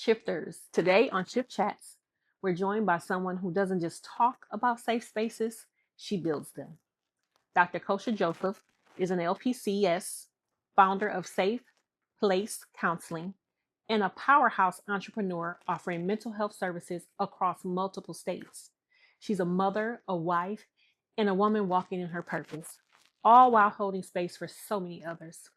Shifters. Today on Shift Chats, we're joined by someone who doesn't just talk about safe spaces, she builds them. Dr. Cosha Joseph is an LPCS, founder of Safe Place Counseling, and a powerhouse entrepreneur offering mental health services across multiple states. She's a mother, a wife, and a woman walking in her purpose, all while holding space for so many others.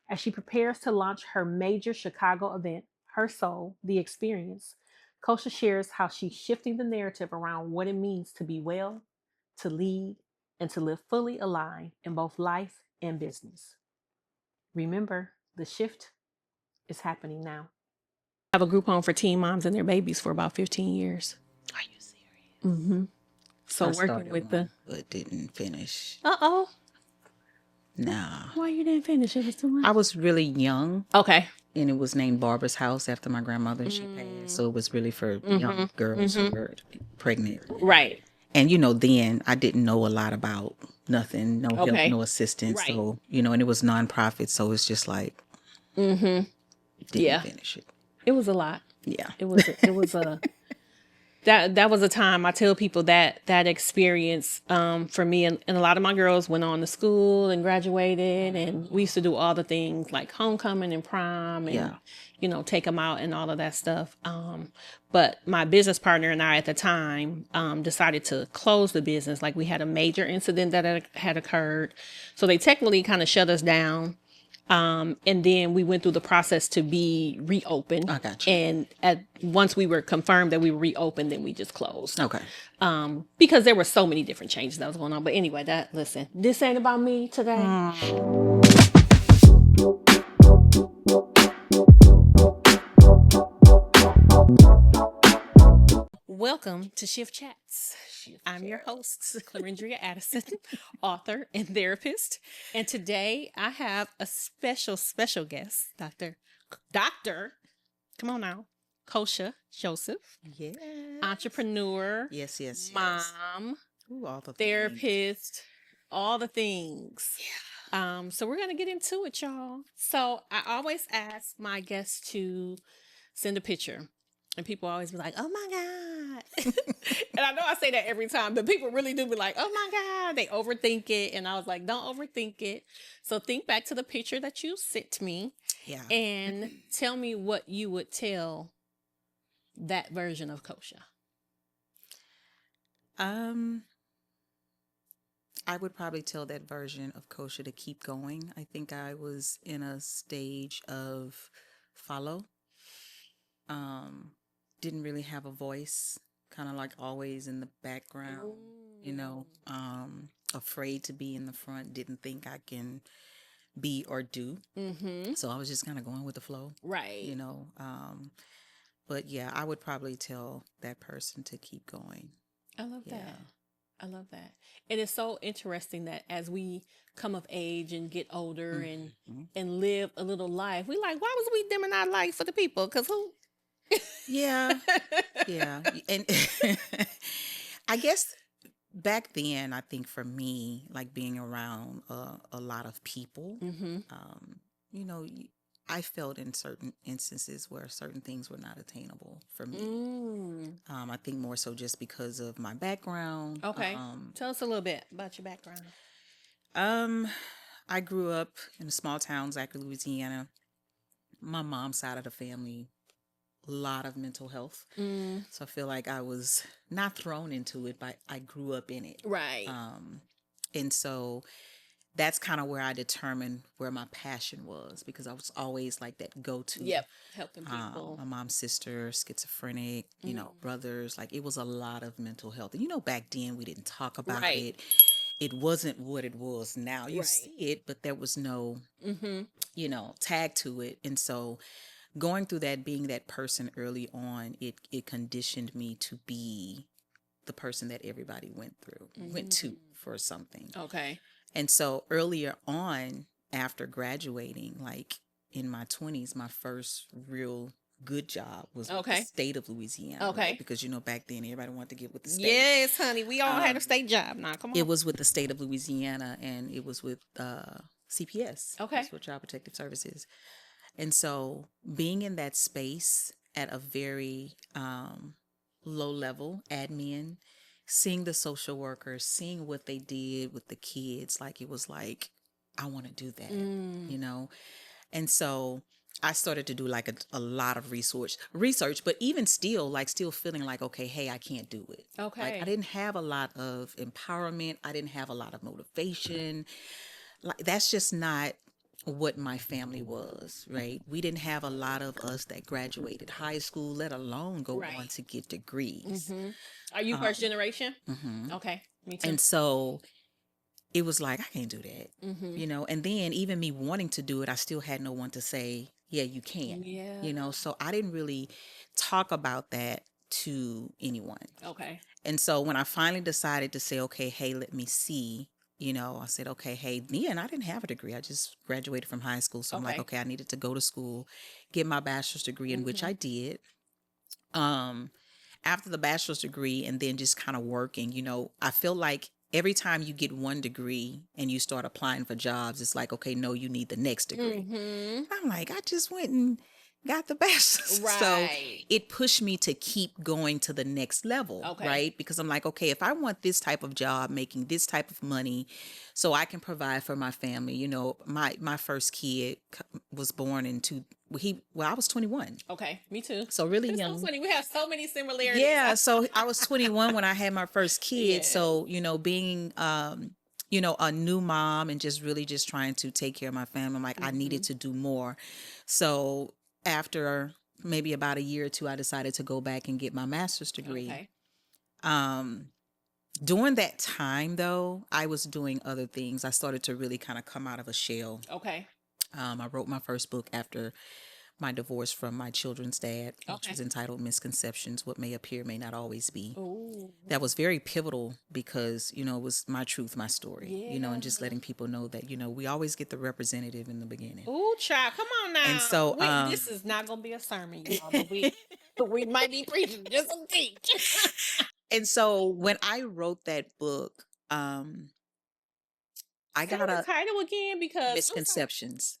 As she prepares to launch her major Chicago event, Her Soul, The Experience, Kosha shares how she's shifting the narrative around what it means to be well, to lead, and to live fully aligned in both life and business. Remember, the shift is happening now. I have a group home for teen moms and their babies for about 15 years. Are you serious? Mm-hmm. So I working started with one, but didn't finish. Uh-oh. Nah. Why you didn't finish? It was too much. I was really young. Okay. And it was named Barbara's House after my grandmother. She passed. So it was really for young girls who were pregnant. Right. And, then I didn't know a lot about nothing, no help, no assistance. Right. So, and it was nonprofit. So it's just like, didn't finish it. It was a lot. Yeah. It was a that was a time. I tell people that experience for me and a lot of my girls went on to school and graduated, and we used to do all the things like homecoming and prom and take them out and all of that stuff. But my business partner and I at the time decided to close the business. Like, we had a major incident that had occurred, so they technically kind of shut us down. And then we went through the process to be reopened. I got you. And once we were confirmed that we were reopened, then we just closed. Okay. Because there were so many different changes that was going on. But anyway, listen, this ain't about me today. Welcome to Shift Chats. I'm your host, Clarendria Addison, author and therapist. And today I have a special guest, Dr. Come on now, Cosha Joseph. Yeah. Entrepreneur. Yes. Mom. Ooh, all the therapist. Things. All the things. Yeah. So we're going to get into it, y'all. So I always ask my guests to send a picture. And people always be like, oh my God. And I know I say that every time, but people really do be like, oh my God. They overthink it. And I was like, don't overthink it. So think back to the picture that you sent me. Yeah. And tell me what you would tell that version of Kosha. I would probably tell that version of Kosha to keep going. I think I was in a stage of follow. Didn't really have a voice, kind of like always in the background, afraid to be in the front, didn't think I can be or do. So I was just kind of going with the flow. Right. But yeah, I would probably tell that person to keep going. I love that. And it's so interesting that as we come of age and get older and live a little life, we like, why was we dimming our light for the people? Because who? Yeah. And I guess back then, I think for me, like being around a lot of people, I felt in certain instances where certain things were not attainable for me. I think more so just because of my background. Okay. Tell us a little bit about your background. I grew up in a small town, Zachary, Louisiana. My mom's side of the family, a lot of mental health. So I feel like I was not thrown into it, but I grew up in it. Right. And so that's kind of where I determined where my passion was, because I was always like that go-to. Yep. Helping people. My mom's sister, schizophrenic, brothers, like it was a lot of mental health. And back then we didn't talk about it. It wasn't what it was now. You see it, but there was no, tag to it. And so going through that, being that person early on, it conditioned me to be the person that everybody went to for something. Okay. And so earlier on, after graduating, like in my 20s, my first real good job was with the state of Louisiana. Okay. Right? Because, back then everybody wanted to get with the state. Yes, honey. We all had a state job now. Come on. It was with the state of Louisiana, and it was with CPS. Okay. That's what Child Protective Services. And so being in that space, at a very low level, admin, seeing the social workers, seeing what they did with the kids. Like, it was like, I want to do that, you know? And so I started to do like a lot of research, but even still, like, still feeling like, okay, hey, I can't do it. Like, I didn't have a lot of empowerment. I didn't have a lot of motivation. Like, that's just not what my family was, right? We didn't have a lot of us that graduated high school, let alone go on to get degrees. Are you first generation? Okay, me too. And so it was like, I can't do that, you know? And then even me wanting to do it, I still had no one to say, yeah, you can, you know? So I didn't really talk about that to anyone. Okay. And so when I finally decided to say, okay, hey, let me see, you know, I said, okay, hey, then I didn't have a degree. I just graduated from high school. So I'm like, okay, I needed to go to school, get my bachelor's degree, in which I did. After the bachelor's degree and then just kind of working, you know, I feel like every time you get one degree and you start applying for jobs, it's like, okay, no, you need the next degree. I'm like, I just went and got the bachelor's. So it pushed me to keep going to the next level, right? Because I'm like, okay, if I want this type of job, making this type of money, so I can provide for my family, you know, my first kid was born in I was 21. Okay, me too. So really It's young. so funny. We have so many similarities. Yeah, so I was 21 when I had my first kid. So, you know, being you know, a new mom and just really just trying to take care of my family, I'm like, I needed to do more. So after maybe about a year or two, I decided to go back and get my master's degree. During that time, though, I was doing other things. I started to really kind of come out of a shell. I wrote my first book after my divorce from my children's dad, which was entitled Misconceptions, What May Appear May Not Always Be. That was very pivotal because, you know, it was my truth, my story, you know, and just letting people know that, you know, we always get the representative in the beginning. Ooh, child, come on now. And so this is not going to be a sermon, y'all, but we might be preaching just some teach. And so when I wrote that book, I got the title again, because Misconceptions.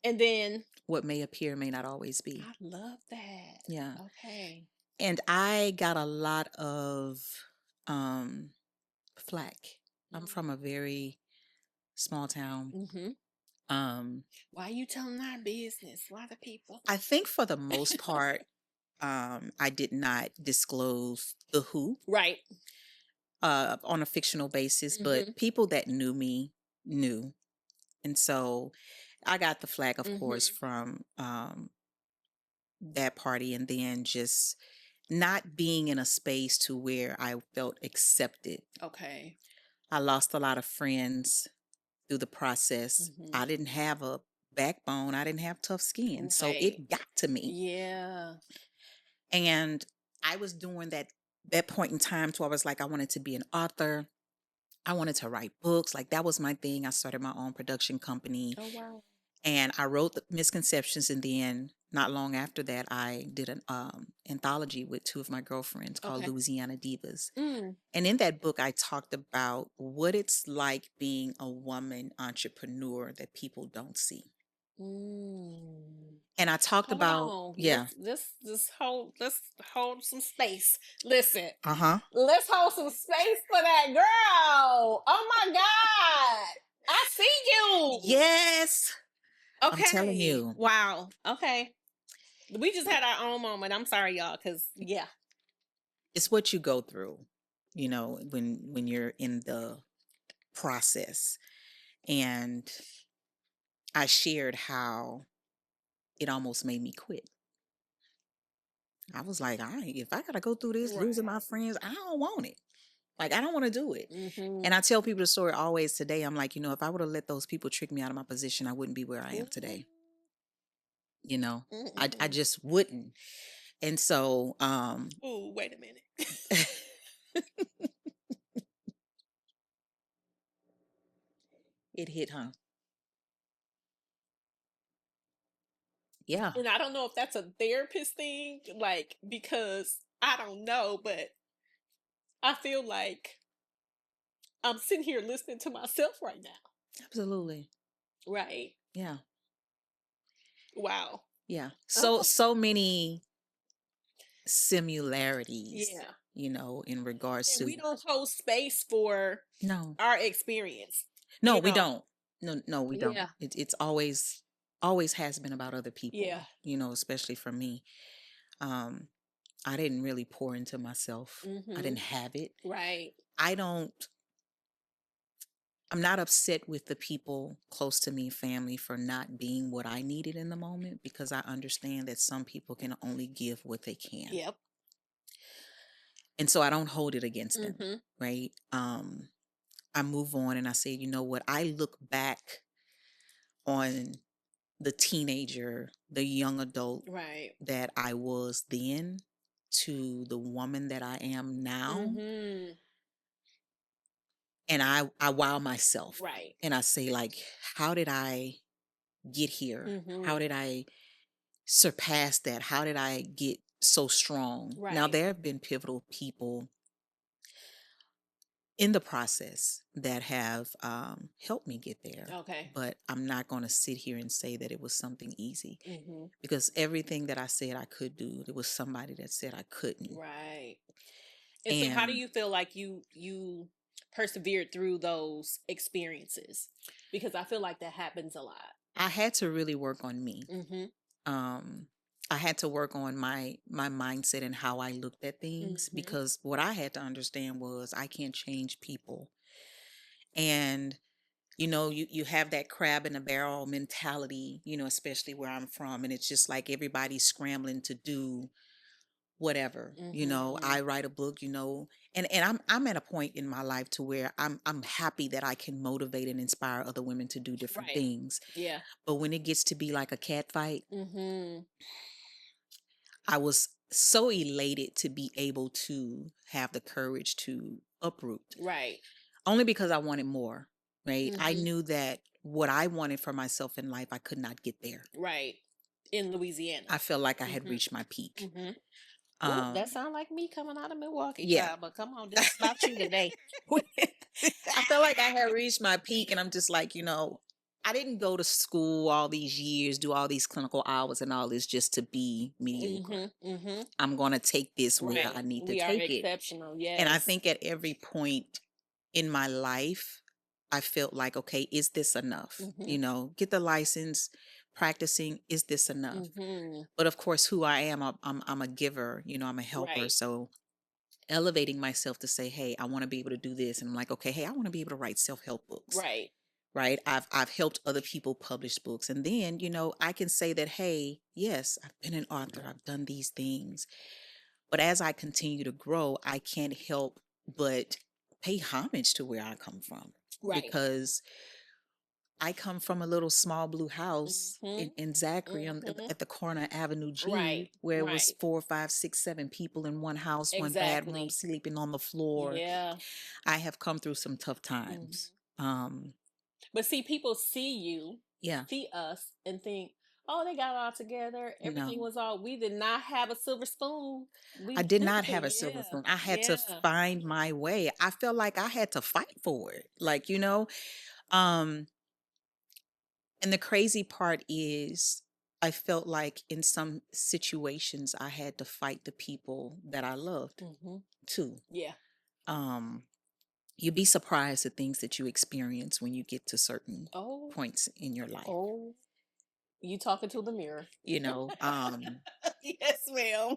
And then What May Appear May Not Always Be. I love that. Yeah. Okay. And I got a lot of flack. I'm from a very small town. Why are you telling our business? Why the people? I think for the most part, I did not disclose the who. Right. On a fictional basis, but people that knew me knew. And so I got the flag, of course, from that party, and then just not being in a space to where I felt accepted. Okay. I lost a lot of friends through the process. I didn't have a backbone. I didn't have tough skin. So it got to me. Yeah. And I was doing that point in time to where I was like, I wanted to be an author. I wanted to write books. Like, that was my thing. I started my own production company. Oh, wow. And I wrote the Misconceptions. And then not long after that, I did an anthology with two of my girlfriends called Louisiana Divas. And in that book, I talked about what it's like being a woman entrepreneur that people don't see. And I talked about, let's hold some space. Listen. Let's hold some space for that girl. Oh my God. I see you. Yes. Okay. I'm telling you. Wow. Okay. We just had our own moment. I'm sorry, y'all, because it's what you go through, you know, when you're in the process. And I shared how it almost made me quit. I was like, if I gotta go through this, losing my friends, I don't want it. Like, I don't want to do it. And I tell people the story always today. I'm like, you know, if I would have let those people trick me out of my position, I wouldn't be where I am today. You know, I just wouldn't. And so, oh, wait a minute. It hit, huh? Yeah. And I don't know if that's a therapist thing, like, because I don't know, but I feel like I'm sitting here listening to myself right now. Absolutely. Right. Yeah. Wow. Yeah. So many similarities, Yeah. in regards And to. we don't hold space for No, our experience. no, we don't. No, we don't. Yeah. It's always has been about other people, Yeah. especially for me. Um, I didn't really pour into myself. I didn't have it. Right. I don't, I'm not upset with the people close to me, family, for not being what I needed in the moment, because I understand that some people can only give what they can. Yep. And so I don't hold it against them, right? I move on and I say, you know what? I look back on the teenager, the young adult Right. that I was then to the woman that I am now. And I wow myself. Right. And I say, like, how did I get here? How did I surpass that? How did I get so strong? Now, Right. there have been pivotal people in the process that have helped me get there. Okay. But I'm not going to sit here and say that it was something easy, because everything that I said I could do, there was somebody that said I couldn't. Right. And so how do you feel like you persevered through those experiences? Because I feel like that happens a lot. I had to really work on me. I had to work on my mindset and how I looked at things, because what I had to understand was I can't change people. And you have that crab in a barrel mentality, especially where I'm from, and it's just like everybody's scrambling to do whatever. I write a book, and I'm at a point in my life to where I'm happy that I can motivate and inspire other women to do different things. Yeah. But when it gets to be like a cat fight, I was so elated to be able to have the courage to uproot. Right. Only because I wanted more, right? I knew that what I wanted for myself in life, I could not get there. Right. In Louisiana. I felt like I had reached my peak. Ooh, that sounds like me coming out of Milwaukee, Yeah. child, but come on, this is about you today. I felt like I had reached my peak, and I'm just like, I didn't go to school all these years, do all these clinical hours and all this just to be mediocre. I'm going to take this where I need to We are take it. exceptional, yes. And I think at every point in my life, I felt like, okay, is this enough? Get the license, practicing, is this enough? But of course, who I am, I'm a giver, I'm a helper. Right. So elevating myself to say, hey, I want to be able to do this. And I'm like, okay, hey, I want to be able to write self-help books. Right. Right. I've helped other people publish books. And then, I can say that, hey, yes, I've been an author. I've done these things. But as I continue to grow, I can't help but pay homage to where I come from. Right. Because I come from a little small blue house in Zachary at the corner of Avenue G, Right. where it was 4, 5, 6, 7 people in one house, one bedroom, sleeping on the floor. Yeah. I have come through some tough times. But see, people see you, Yeah. see us, and think, oh, they got it all together. Everything was all. We did not have a silver spoon. I did not have a silver spoon. I had to find my way. I felt like I had to fight for it. Like, and the crazy part is I felt like in some situations I had to fight the people that I loved too. Yeah. You'd be surprised at things that you experience when you get to certain points in your life. Oh, you talking to the mirror. Yes, ma'am.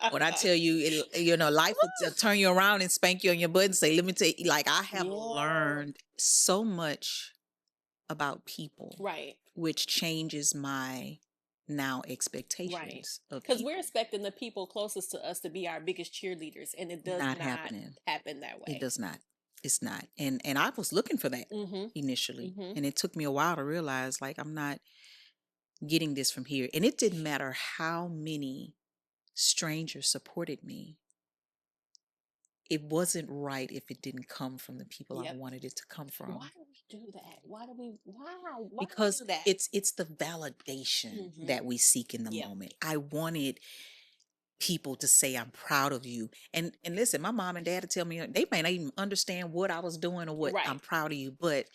When I tell you, life will turn you around and spank you on your butt and say, let me tell you, like, I have learned so much about people. Right. Which changes my now expectations of because we're expecting the people closest to us to be our biggest cheerleaders, and it does not happen that way. It does not. It's not. And I was looking for that initially, and it took me a while to realize, like, I'm not getting this from here. And it didn't matter how many strangers supported me. It wasn't right if it didn't come from the people I wanted it to come from. Why do we do that? Why? Because do that? it's the validation that we seek in the moment. I wanted people to say, I'm proud of you. And listen, my mom and dad to tell me, they may not even understand what I was doing or what I'm proud of you. But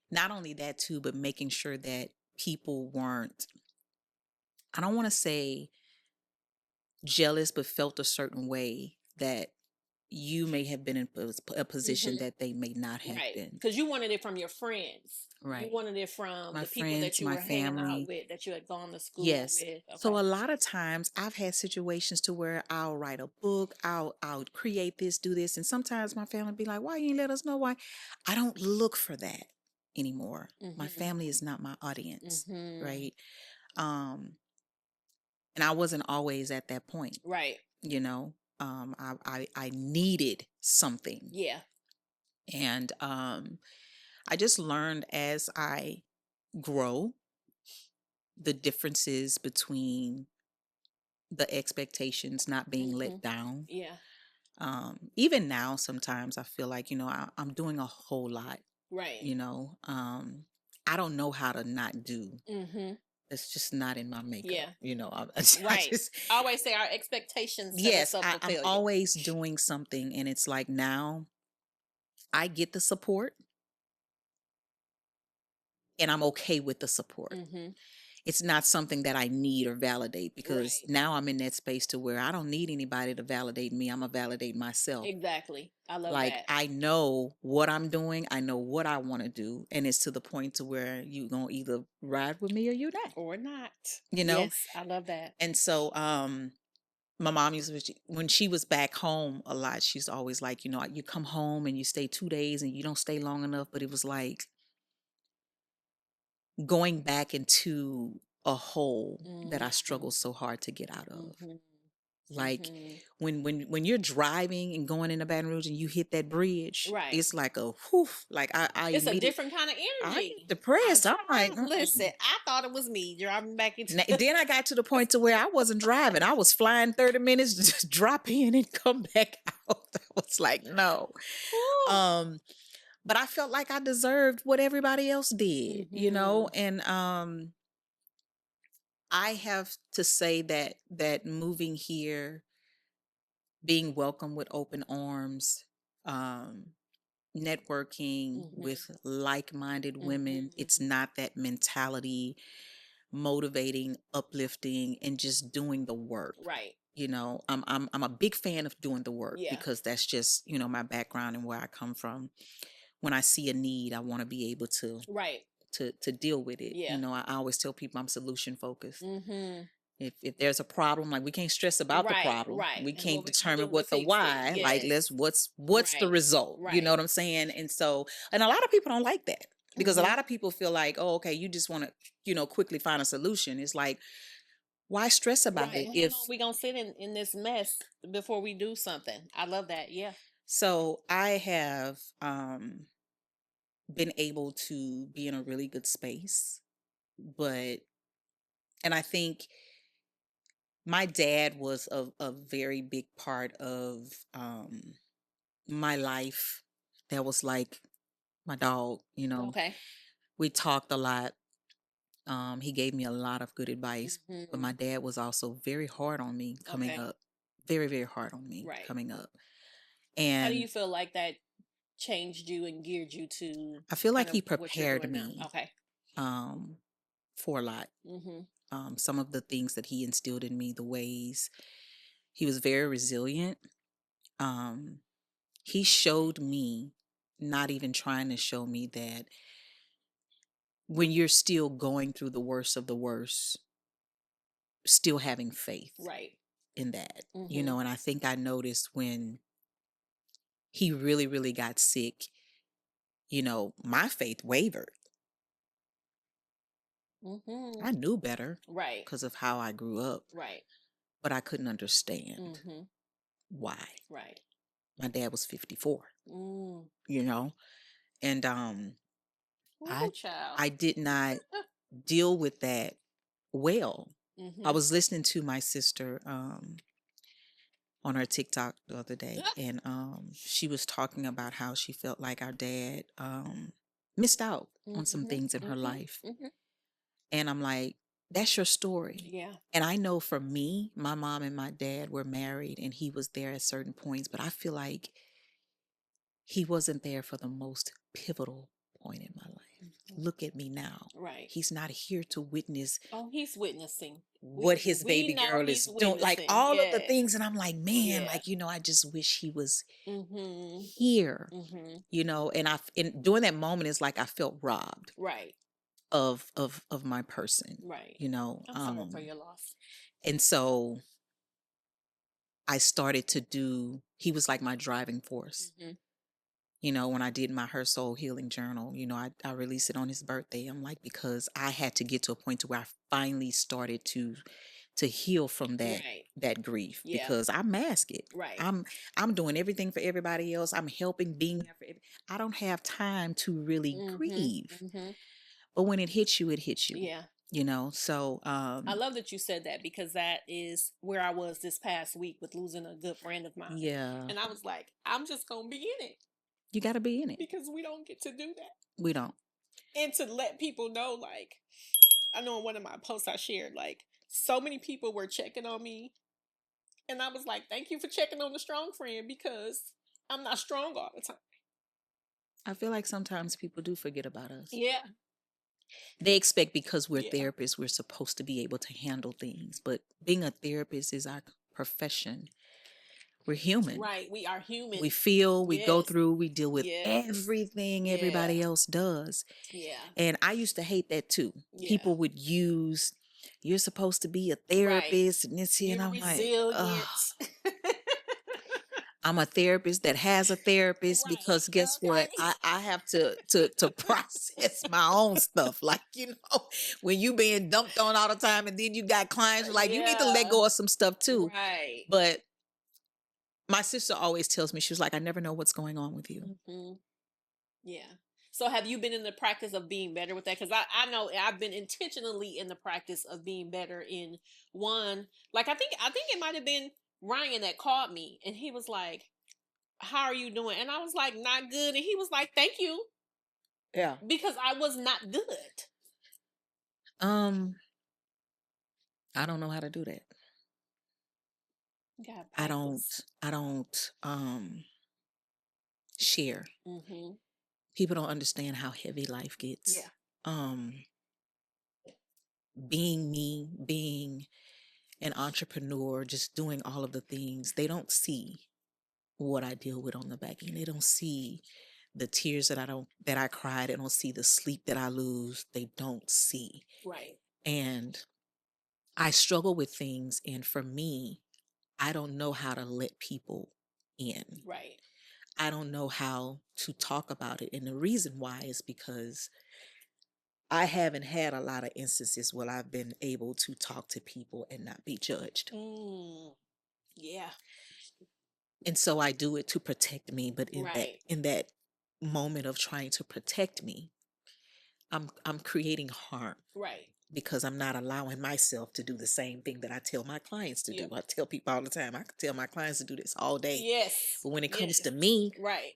not only that too, but making sure that people weren't, I don't want to say jealous but felt a certain way that you may have been in a position that they may not have Right. been. Because you wanted it from your friends. You Right. wanted it from My the people that friends, you my were hanging out family. with, that you had gone to school Yes. with. So Okay. a lot of times I've had situations to where I'll write a book, I'll create this, do this, and sometimes my family be like, "Why you ain't let us know why?" I don't look for that anymore. My Mm-hmm. family is not my audience, Mm-hmm. right? Um, and I wasn't always at that point, Right. you know. I needed something, Yeah. and I just learned as I grow the differences between the expectations not being Mm-hmm. let down. Yeah. Even now, sometimes I feel like, I'm doing a whole lot, Right. you know. I don't know how to not do. Mm-hmm. It's just not in my makeup, Yeah. I Right. just, I always say our expectations set us yes, up for I'm failure. always doing something. And it's like now I get the support and I'm okay with the support. Mm-hmm. It's not something that I need or validate because Right. now I'm in that space to where I don't need anybody to validate me. I'm gonna validate myself. Exactly. I love Like that. I know what I'm doing, I know what I want to do, and it's to the point to where you gonna either ride with me or you not, Or not. you know. Yes, I love that. And so, my mom used to, when she was back home a lot, she's always like, you come home and you stay 2 days and you don't stay long enough. But it was like going back into a hole that I struggled so hard to get out of. Mm-hmm. Like Mm-hmm. when you're driving and going into Baton Rouge and you hit that bridge, Right. it's like a whew. Like I It's a immediately different kind of I energy. get depressed. I'm like, Child, listen, I thought it was me driving back into. Then I got to the point to where I wasn't driving. I was flying 30 minutes to just drop in and come back out. I was like, no. Ooh. Um, but I felt like I deserved what everybody else did, Mm-hmm. and I have to say that moving here, being welcomed with open arms, um, networking Mm-hmm. with like-minded women, Mm-hmm. it's not that mentality, motivating, uplifting, and just doing the work. Right. I'm a big fan of doing the work Yeah. because that's just, my background and where I come from. When I see a need, I want to be able to Right. to deal with it. Yeah. I always tell people I'm solution focused. Mm-hmm. If there's a problem, like we can't stress about the Right. problem. Right. We And what can't we gonna determine do to what the fix it? why. Like Yes. what's the Right. result? You know Right. what I'm saying? And so, and a lot of people don't like that because a Mm-hmm. lot of people feel like, oh, okay, you just want to, quickly find a solution. It's like, why stress about Right. it How long if we gonna sit in this mess before we do something? I love that. Yeah. so I have been able to be in a really good space, but and I think my dad was a very big part of my life. That was like my dog. Okay. We talked a lot. He gave me a lot of good advice, but Mm-hmm. my dad was also very hard on me coming Okay. up. Very, very hard on me Right. coming up. How do And you feel like that changed you and geared you to I feel kind like of he what you're prepared doing now? me Okay. um, for a lot. Mm-hmm. Some of the things that he instilled in me, the ways he was very resilient. Um, he showed me, not even trying to show me that when you're still going through the worst of the worst, still having faith Right. in that, Mm-hmm. and I think I noticed when he really, really got sick, my faith wavered. Mm-hmm. I knew better Right. because of how I grew up, Right. but I couldn't understand Mm-hmm. why. Right. My dad was 54, Mm. you know, and I Ooh, child. I did not deal with that well. I Mm-hmm. was listening to my sister on her TikTok the other day, and she was talking about how she felt like our dad missed out on some Mm-hmm. things in her Mm-hmm. life. Mm-hmm. And I'm like, that's your story. Yeah. And I know for me, my mom and my dad were married and he was there at certain points, but I feel like he wasn't there for the most pivotal point in my life. Look at me now. Right. He's not here to witness. Oh, he's witnessing what his baby girl is doing, like all of the things. And I'm like, man, like, I just wish he was here, and during that moment, it's like I felt robbed. Right. Of my person. Right. I'm sorry for your loss. And so I started to he was like my driving force. When I did my Her Soul Healing Journal, I released it on his birthday. I'm like, because I had to get to a point to where I finally started to heal from that grief, because I mask it. Right. I'm doing everything for everybody else. I'm helping, being there for I don't have time to really grieve. But when it hits you, it hits you. Yeah. So I love that you said that, because that is where I was this past week with losing a good friend of mine. Yeah. And I was like, I'm just going to be in it. You got to be in it. Because we don't get to do that. We don't. And to let people know, like, I know in one of my posts I shared, like, so many people were checking on me. And I was like, thank you for checking on the strong friend, because I'm not strong all the time. I feel like sometimes people do forget about us. Yeah. They expect, because we're therapists, we're supposed to be able to handle things. But being a therapist is our profession. We're human. Right. We are human. We feel, we go through, we deal with everything everybody else does. Yeah. And I used to hate that too. Yeah. People would use, you're supposed to be a therapist, and this here, and I'm resilient. Like, I'm a therapist that has a therapist, because guess what? I have to process my own stuff. Like, when you being dumped on all the time, and then you got clients, like, you need to let go of some stuff too. Right. But my sister always tells me, she was like, I never know what's going on with you. Yeah. So have you been in the practice of being better with that? Because I know I've been intentionally in the practice of being better in one. Like, I think it might have been Ryan that called me, and he was like, how are you doing? And I was like, not good. And he was like, thank you. Yeah. Because I was not good. I don't know how to do that. I don't share. People don't understand how heavy life gets. Yeah. Being me, being an entrepreneur, just doing all of the things, they don't see what I deal with on the back end. They don't see the tears that I cried. They don't see the sleep that I lose. They don't see. Right. And I struggle with things. And for me, I don't know how to let people in. Right. I don't know how to talk about it. And the reason why is because I haven't had a lot of instances where I've been able to talk to people and not be judged. Yeah. And so I do it to protect me. But in that moment of trying to protect me, I'm creating harm. Right. Because I'm not allowing myself to do the same thing that I tell my clients to do. I tell people all the time, I can tell my clients to do this all day. Yes. But when it comes to me,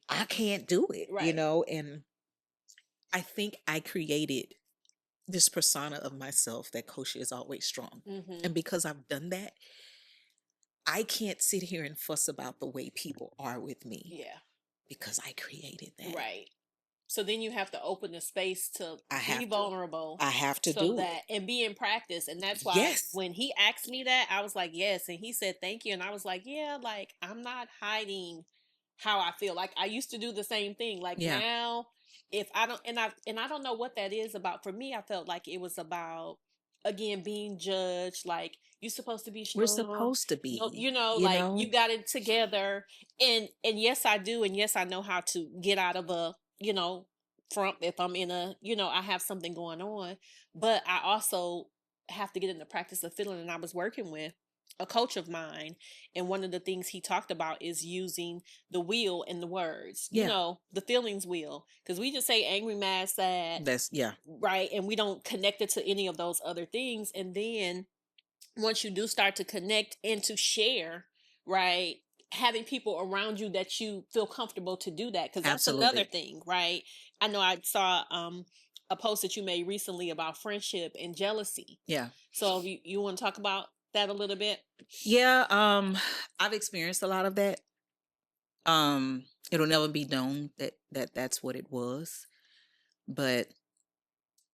I can't do it, and I think I created this persona of myself that Cosha is always strong. And because I've done that, I can't sit here and fuss about the way people are with me. Yeah. Because I created that. Right. So then you have to open the space to be vulnerable. I have to do that and be in practice. And that's why when he asked me that, I was like, yes. And he said, thank you. And I was like, yeah, like, I'm not hiding how I feel. Like, I used to do the same thing. Like, now, if I don't, and I don't know what that is about. For me, I felt like it was about, again, being judged. Like, you're supposed to be strong. We're supposed to be. You got it together. And yes, I do. And yes, I know how to get out of a, front if I'm in a, I have something going on. But I also have to get in the practice of feeling. And I was working with a coach of mine, and one of the things he talked about is using the wheel in the words, the feelings wheel, because we just say angry, mad, sad. Right. And we don't connect it to any of those other things. And then once you do start to connect and to share, right, having people around you that you feel comfortable to do that, because that's another thing, right? I know I saw a post that you made recently about friendship and jealousy. Yeah. So you want to talk about that a little bit? Yeah. I've experienced a lot of that. It'll never be known that that's what it was. but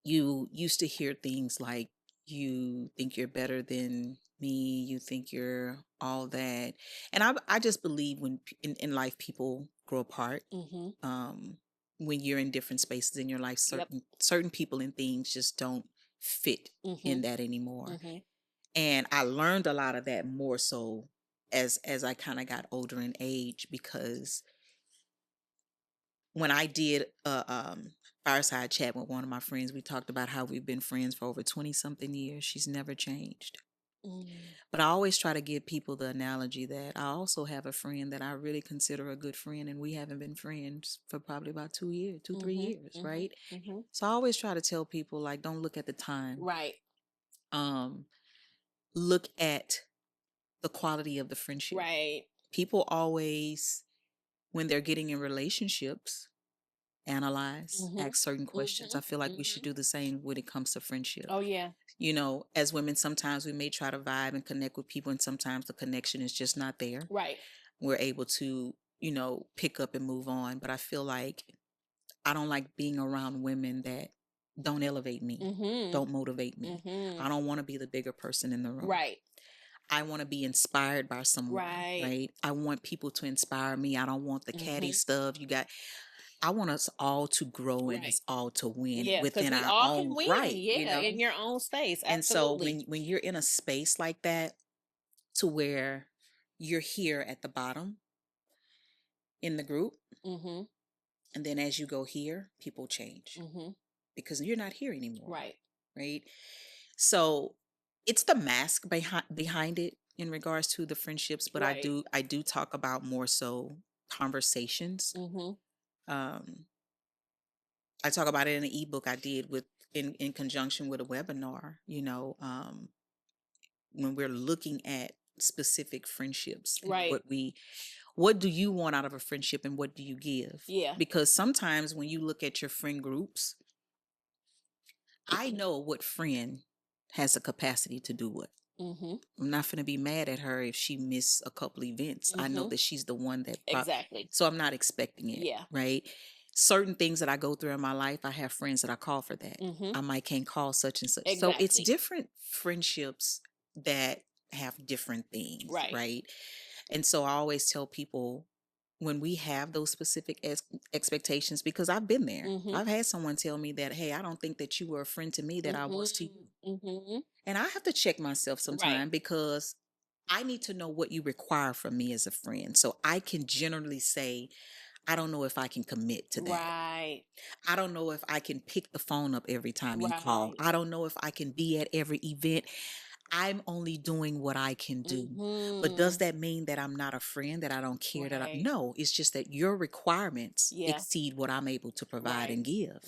you used to hear things like, you think you're better than me, you think you're all that. And I just believe when in life people grow apart. Um, when you're in different spaces in your life, certain people and things just don't fit in that anymore. And I learned a lot of that more so as I kind of got older in age, because when I did a fireside chat with one of my friends, we talked about how we've been friends for over 20 something years. She's never changed. But I always try to give people the analogy that I also have a friend that I really consider a good friend, and we haven't been friends for probably about 3 years, right? So I always try to tell people, like, don't look at the time. Right. Look at the quality of the friendship. Right. People always, when they're getting in relationships, analyze, ask certain questions. I feel like we should do the same when it comes to friendship. Oh, yeah. You know, as women, sometimes we may try to vibe and connect with people, and sometimes the connection is just not there. Right. We're able to, you know, pick up and move on. But I feel like I don't like being around women that don't elevate me, don't motivate me. I don't want to be the bigger person in the room. Right. I want to be inspired by someone, right? I want people to inspire me. I don't want the catty stuff. I want us all to grow and us all to win within our own right. Yeah, you know? in your own space. Absolutely. And so when you're in a space like that, to where you're here at the bottom in the group, and then as you go here, people change because you're not here anymore. Right. Right. So it's the mask behind it in regards to the friendships, but I do talk about more so conversations. I talk about it in an ebook I did in conjunction with a webinar, you know, when we're looking at specific friendships, and what do you want out of a friendship and what do you give? Yeah. Because sometimes when you look at your friend groups, I know what friend has a capacity to do what. I'm not going to be mad at her if she missed a couple events. I know that she's the one that exactly. So I'm not expecting it. Yeah. Right. Certain things that I go through in my life, I have friends that I call for that. I might can't call such and such. Exactly. So it's different friendships that have different things. Right. And so I always tell people, when we have those specific expectations, because I've been there. I've had someone tell me that, hey, I don't think that you were a friend to me that I was to you. And I have to check myself sometime because I need to know what you require from me as a friend. So I can generally say, I don't know if I can commit to that. Right. I don't know if I can pick the phone up every time you call. I don't know if I can be at every event. I'm only doing what I can do. But does that mean that I'm not a friend, that I don't care? No, it's just that your requirements exceed what I'm able to provide and give.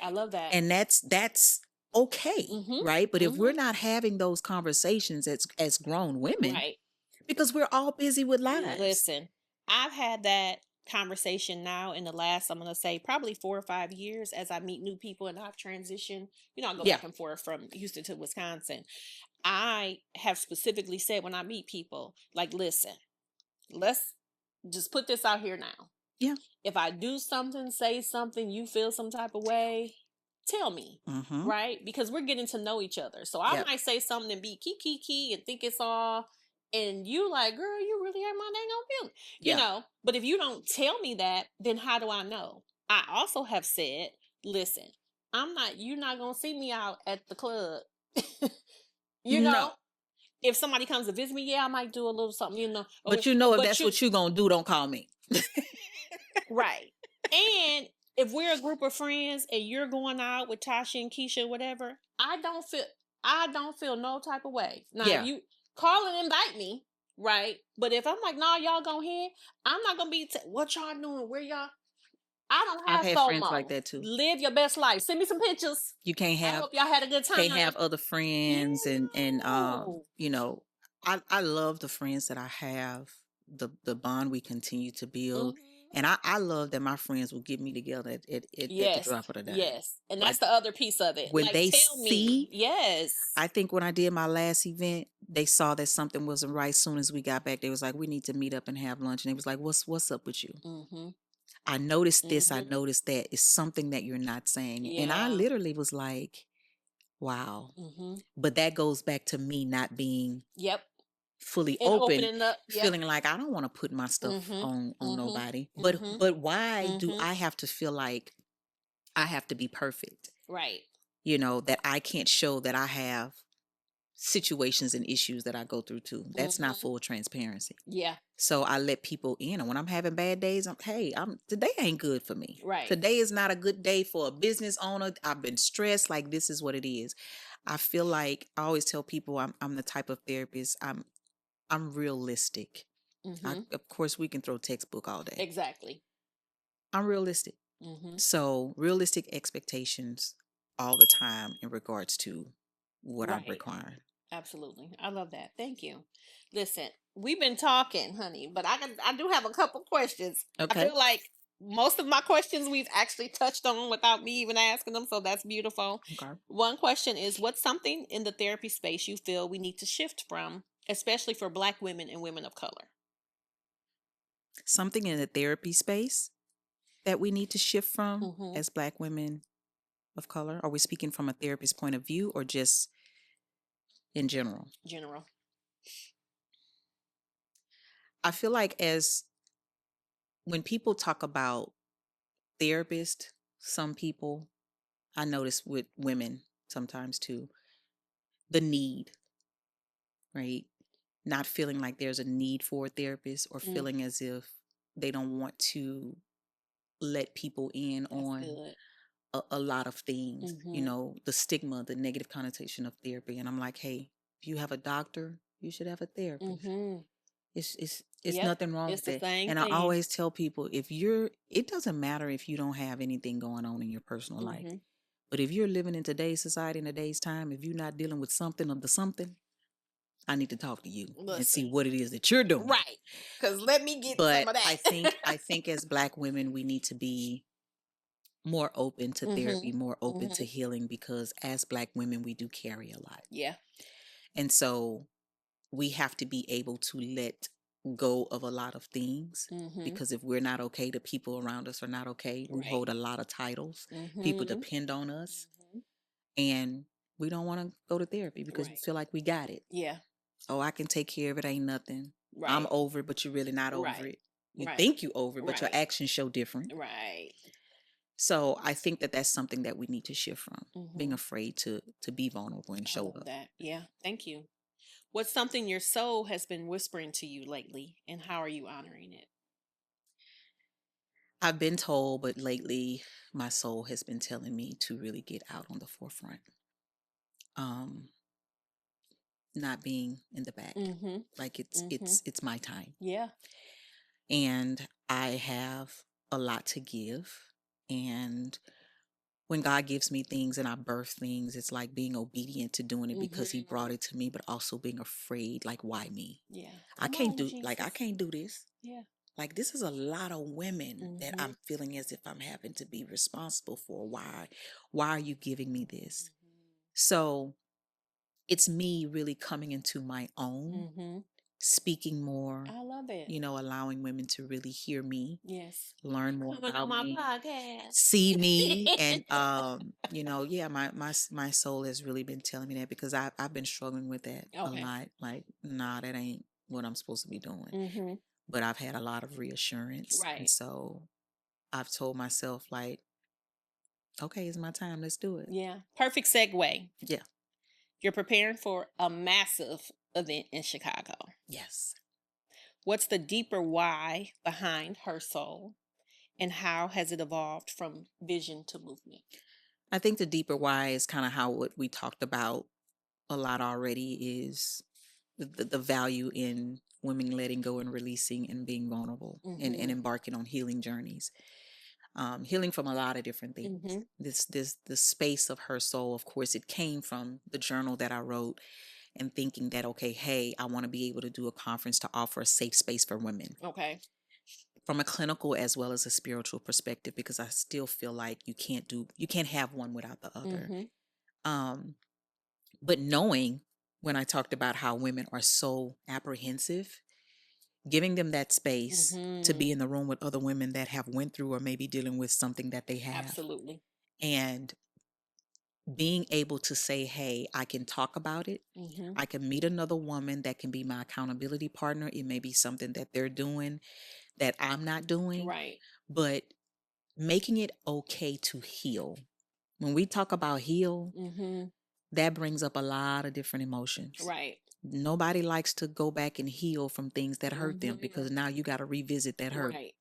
I love that. And that's okay, right? But if we're not having those conversations as grown women, because we're all busy with lives. Listen, I've had that conversation now in the last, I'm going to say probably 4 or 5 years, as I meet new people and I've transitioned, you know, I go back and forth from Houston to Wisconsin. I have specifically said when I meet people, like, listen, let's just put this out here now. Yeah. If I do something, say something, you feel some type of way, tell me, right? Because we're getting to know each other. So I might say something and be key and think it's all, and you like, girl, you really ain't my dang on feeling, you know. But if you don't tell me that, then how do I know? I also have said, listen, you're not gonna see me out at the club. You know, no. If somebody comes to visit me, I might do a little something, you know. But you know, if that's what you're going to do, don't call me. Right. And if we're a group of friends and you're going out with Tasha and Keisha, whatever, I don't feel no type of way. Now, if you call and invite me, right? But if I'm like, nah, y'all go ahead, I'm not going to be, what y'all doing? Where y'all? I don't have I've had FOMO. friends like that too. Live your best life. Send me some pictures. You can't have. I hope y'all had a good time. Can't have other friends and you know, I love the friends that I have. The bond we continue to build, and I love that my friends will get me together at the drop of the dime. Yes, and that's the other piece of it. When they see, yes, I think when I did my last event, they saw that something wasn't right. As soon as we got back, they was like, "We need to meet up and have lunch." And they was like, "What's up with you?" I noticed this, I noticed that. It's something that you're not saying. And I literally was like, wow. But that goes back to me not being fully And open, opening up. feeling like I don't want to put my stuff on nobody. But why do I have to feel like I have to be perfect? Right. You know, that I can't show that I have situations and issues that I go through too. That's not full transparency. Yeah. So I let people in, and when I'm having bad days, today ain't good for me. Right. Today is not a good day for a business owner. I've been stressed. Like, this is what it is. I feel like I always tell people I'm the type of therapist. I'm realistic. Of course, we can throw textbook all day. Exactly. I'm realistic. So realistic expectations all the time in regards to what I'm requiring. Absolutely. I love that. Thank you. Listen, we've been talking, honey, but I do have a couple questions. Okay. I feel like most of my questions we've actually touched on without me even asking them, so that's beautiful. Okay. One question is, what's something in the therapy space you feel we need to shift from, especially for Black women and women of color? Something in the therapy space that we need to shift from as Black women of color? Are we speaking from a therapist's point of view or just in general? General. I feel like when people talk about therapist, some people, I notice with women sometimes too, the need, right? Not feeling like there's a need for a therapist, or feeling as if they don't want to let people in on a lot of things. You know, the stigma, the negative connotation of therapy. And I'm like, hey, if you have a doctor, you should have a therapist. It's nothing wrong with it. And I always tell people, it doesn't matter if you don't have anything going on in your personal life. But if you're living in today's society, in today's time, if you're not dealing with something of the something, I need to talk to you and see what it is that you're doing. Right. Because let me get some of that. I think as Black women, we need to be more open to therapy, more open to healing, because as Black women, we do carry a lot. Yeah. And so we have to be able to let go of a lot of things, because if we're not okay, the people around us are not okay. We hold a lot of titles. People depend on us. And we don't want to go to therapy because we feel like we got it. Yeah. Oh, I can take care of it. Ain't nothing. Right. I'm over it, but you're really not over it. You think you over it, but your actions show different. Right. So I think that that's something that we need to shift from, being afraid to be vulnerable and show up. That. Yeah. Thank you. What's something your soul has been whispering to you lately, and how are you honoring it? I've been told, but lately my soul has been telling me to really get out on the forefront. Not being in the back. Like it's my time. Yeah. And I have a lot to give. And when God gives me things and I birth things, it's like being obedient to doing it because He brought it to me, but also being afraid, like, why me? Yeah. I can't do this. Yeah. Like, this is a lot of women that I'm feeling as if I'm having to be responsible for. Why are you giving me this? So it's me really coming into my own, speaking more. I love it. You know, allowing women to really hear me. Yes. Learn more about me. Podcast. See me. And you know, yeah, my soul has really been telling me that, because I've been struggling with that a lot. Like, nah, that ain't what I'm supposed to be doing. But I've had a lot of reassurance. Right. And so I've told myself, like, okay, it's my time. Let's do it. Yeah. Perfect segue. Yeah. You're preparing for a massive event in Chicago. Yes. What's the deeper why behind Her Soul, and how has it evolved from vision to movement? I think the deeper why is kind of how what we talked about a lot already is the value in women letting go and releasing and being vulnerable and embarking on healing journeys. Healing from a lot of different things. The space of Her Soul, of course, it came from the journal that I wrote, and thinking that, okay, hey, I want to be able to do a conference to offer a safe space for women. Okay. From a clinical as well as a spiritual perspective, because I still feel like you can't have one without the other. But knowing, when I talked about how women are so apprehensive, giving them that space to be in the room with other women that have went through or maybe dealing with something that they have. Absolutely. And being able to say, hey, I can talk about it. I can meet another woman that can be my accountability partner. It may be something that they're doing that I'm not doing. Right. But making it okay to heal. When we talk about heal, that brings up a lot of different emotions. Right. Nobody likes to go back and heal from things that hurt them, because now you got to revisit that hurt. Right.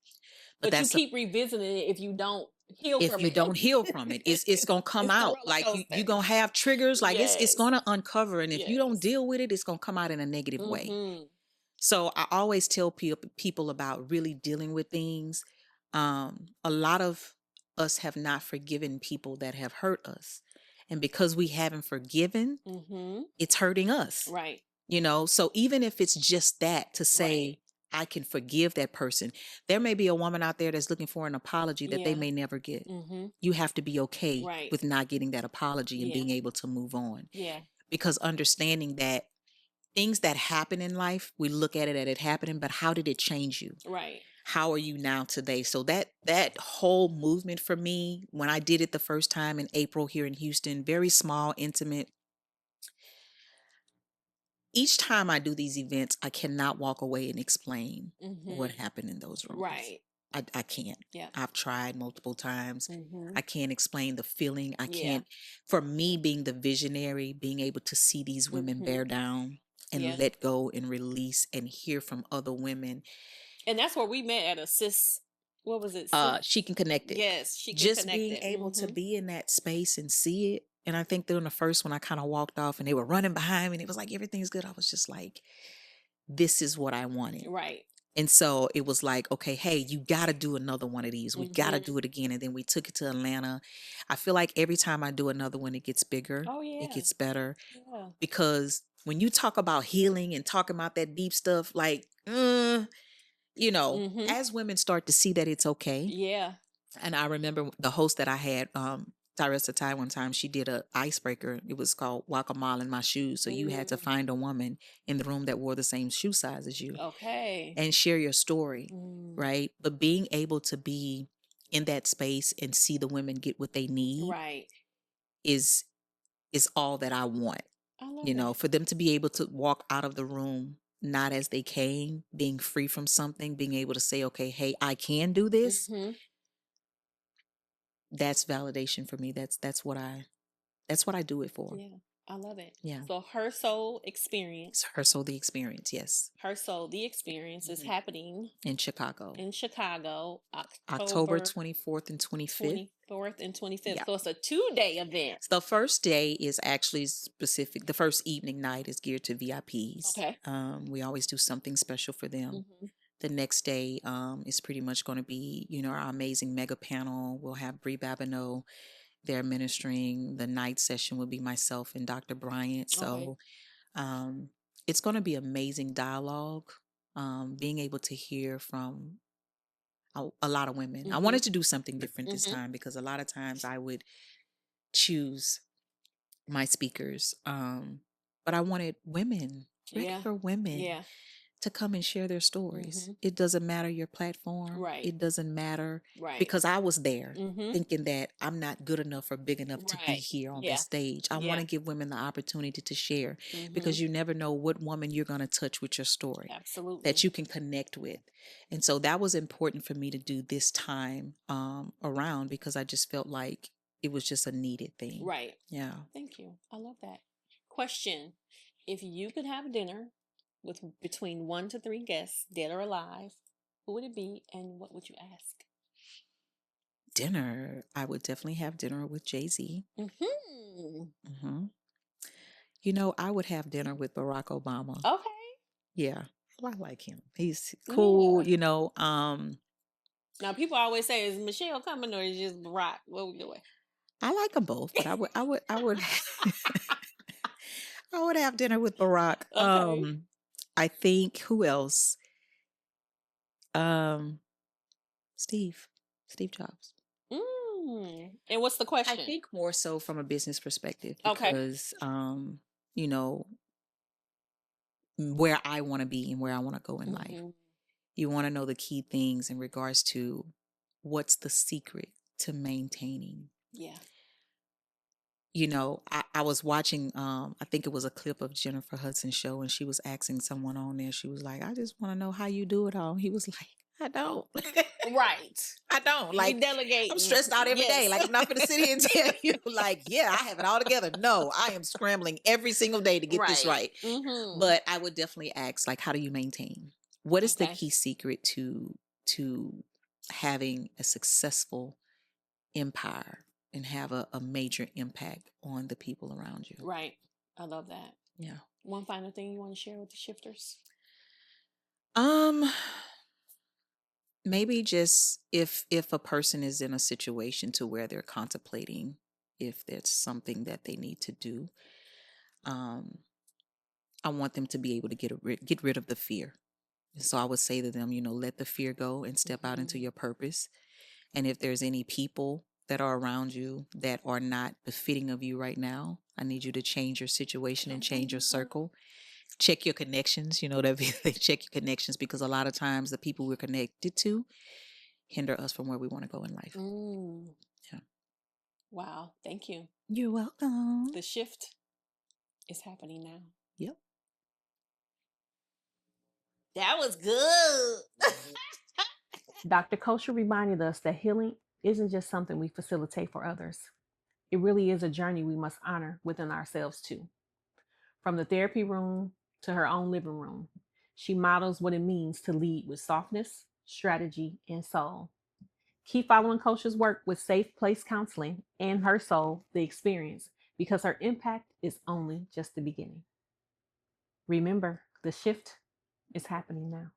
But you that's keep revisiting it if you don't heal if from you it. don't heal from it, it's gonna come It's the out. roller Like you're coaster. gonna have triggers. Like it's Yes. gonna uncover, and if you don't Yes. deal with it, it's gonna come out in a negative way. So I always tell people about really dealing with things. A lot of us have not forgiven people that have hurt us, and because we haven't forgiven, it's hurting us. Right. You know, so even if it's just that, to say, Right. I can forgive that person. There may be a woman out there that's looking for an apology that they may never get. You have to be okay Right. with not getting that apology and being able to move on. Yeah. Because understanding that things that happen in life, we look at it as it happening, but how did it change you? Right. How are you now today? So that whole movement for me, when I did it the first time in April here in Houston, very small, intimate. Each time I do these events, I cannot walk away and explain what happened in those rooms. Right. I can't. Yeah. I've tried multiple times. I can't explain the feeling. I Yeah. can't. For me, being the visionary, being able to see these women bear down and let go and release and hear from other women. And that's where we met at a sis. What was it? She Can Connect It. Yes, She Can Just Connect being It. able to be in that space and see it. And I think during the first one, I kind of walked off and they were running behind me and it was like, everything's good. I was just like, this is what I wanted. Right. And so it was like, okay, hey, you got to do another one of these. We got to do it again. And then we took it to Atlanta. I feel like every time I do another one, it gets bigger. Oh, yeah. It gets better. Yeah. Because when you talk about healing and talking about that deep stuff, like, you know, as women start to see that it's okay. Yeah. And I remember the host that I had, Tyressa Tai, one time, she did a icebreaker. It was called Walk a Mile in My Shoes. So you had to find a woman in the room that wore the same shoe size as you. Okay. And share your story, right? But being able to be in that space and see the women get what they need, right, is all that I want. I love You know, that. for them to be able to walk out of the room not as they came, being free from something, being able to say, okay, hey, I can do this. That's validation for me. That's what I do it for. Yeah, I love it. Yeah. So Her Soul Experience. Her Soul the Experience, yes. Her Soul the Experience is happening in Chicago. October 24th and 25th. 24th and 25th. Yeah. So it's a 2-day event. The first day is actually specific. The first evening night is geared to VIPs. Okay. We always do something special for them. The next day is pretty much going to be, you know, our amazing mega panel. We'll have Bree Babineau there ministering. The night session will be myself and Dr. Bryant. So it's going to be amazing dialogue, being able to hear from a lot of women. I wanted to do something different this time, because a lot of times I would choose my speakers, but I wanted women, regular women, to come and share their stories. It doesn't matter your platform. Right. It doesn't matter. Right. Because I was there thinking that I'm not good enough or big enough to be here on this stage. I want to give women the opportunity to share, because you never know what woman you're going to touch with your story. Absolutely. That you can connect with. And so that was important for me to do this time around, because I just felt like it was just a needed thing. Right. Yeah. Thank you. I love that. Question. If you could have dinner with between 1 to 3 guests, dead or alive, who would it be and what would you ask? Dinner. I would definitely have dinner with Jay-Z. You know, I would have dinner with Barack Obama. Okay. Yeah. Well, I like him. He's cool, you know. Now people always say, is Michelle coming or is just Barack? What we doing? I like them both, but I would I would have dinner with Barack. Okay. I think, who else? Steve Jobs. And what's the question? I think more so from a business perspective, Okay. because you know, where I want to be and where I want to go in life. You want to know the key things in regards to what's the secret to maintaining. Yeah. You know, I was watching, I think it was a clip of Jennifer Hudson's show, and she was asking someone on there, she was like, I just want to know how you do it all. He was like, I don't. Right. I don't. Like, delegate. I'm stressed out every day. Like, I'm not going to sit here and tell you, like, yeah, I have it all together. No, I am scrambling every single day to get this right. Mm-hmm. But I would definitely ask, like, how do you maintain? What is the key secret to having a successful empire and have a major impact on the people around you? Right. I love that. Yeah. One final thing you want to share with the shifters? Maybe just if a person is in a situation to where they're contemplating if there's something that they need to do, I want them to be able to get rid of the fear. So I would say to them, you know, let the fear go and step out into your purpose. And if there's any people that are around you that are not befitting of you right now, I need you to change your situation and change your circle. Check your connections, you know, that check your connections, because a lot of times the people we're connected to hinder us from where we want to go in life. Yeah. Wow. Thank you. You're welcome. The shift is happening now. Yep. That was good. Dr. Cosha reminded us that healing isn't just something we facilitate for others. It really is a journey we must honor within ourselves too. From the therapy room to her own living room, she models what it means to lead with softness, strategy, and soul. Keep following Cosha's work with Safe Place Counseling and Her Soul, The Experience, because her impact is only just the beginning. Remember, the shift is happening now.